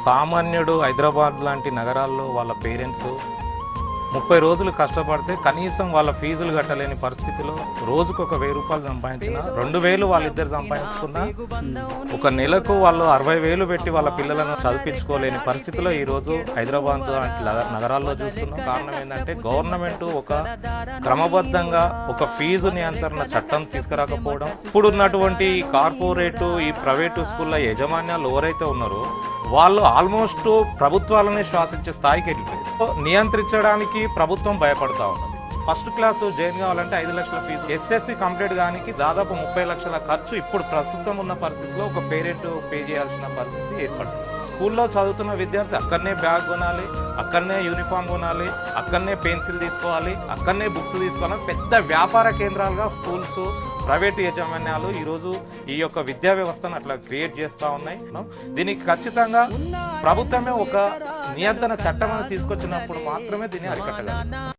సామాన్యుడు హైదరాబాద్ లాంటి నగరాల్లో వాళ్ళ పేరెంట్స్ 30 రోజులు కష్టపడితే కనీసం వాళ్ళ ఫీజులు కట్టలేని పరిస్థితిలో రోజుకు ఒక 1000 రూపాయలు సంపాదించిన 2000 వాళ్ళిద్దరు సంపాదించుకున్నా ఒక నెలకు వాళ్ళు 60,000 పెట్టి వాళ్ళ పిల్లలను చదివించుకోలేని పరిస్థితిలో ఈరోజు హైదరాబాద్ లాంటి నగరాల్లో చూస్తున్నాం. కారణం ఏంటంటే గవర్నమెంట్ ఒక క్రమబద్ధంగా ఒక ఫీజు నియంత్రణ చట్టం తీసుకురాకపోవడం. ఇప్పుడు ఉన్నటువంటి ఈ కార్పొరేటు ఈ ప్రైవేటు స్కూళ్ళ యాజమాన్యాలు ఎవరైతే ఉన్నారో వాళ్ళు ఆల్మోస్ట్ ప్రభుత్వాలనే శ్వాసించే స్థాయికి వెళ్ళిపోయారు. నియంత్రించడానికి ప్రభుత్వం భయపడతా ఉన్నది. ఫస్ట్ క్లాస్ జాయిన్ కావాలంటే 5 లక్షల ఫీజు, ఎస్ఎస్సి కంప్లీట్ కానికి దాదాపు 30 లక్షల ఖర్చు ఇప్పుడు ప్రస్తుతం ఉన్న పరిస్థితిలో ఒక పేరెంట్ పే చేయాల్సిన పరిస్థితి ఏర్పడుతుంది. స్కూల్లో చదువుతున్న విద్యార్థి అక్కడనే బ్యాగ్ కొనాలి, అక్కడనే యూనిఫామ్ కొనాలి, అక్కడనే పెన్సిల్ తీసుకోవాలి, అక్కడనే బుక్స్ తీసుకోవాలి. పెద్ద వ్యాపార కేంద్రాలుగా స్కూల్స్ ప్రైవేటు యాజమాన్యాలు ఈరోజు ఈ యొక్క విద్యా వ్యవస్థను అట్లా క్రియేట్ చేస్తూ ఉన్నాయి. దీనికి ఖచ్చితంగా ప్రభుత్వమే ఒక నియంత్రణ చట్టం తీసుకొచ్చినప్పుడు మాత్రమే దీన్ని అరికట్టగలరు.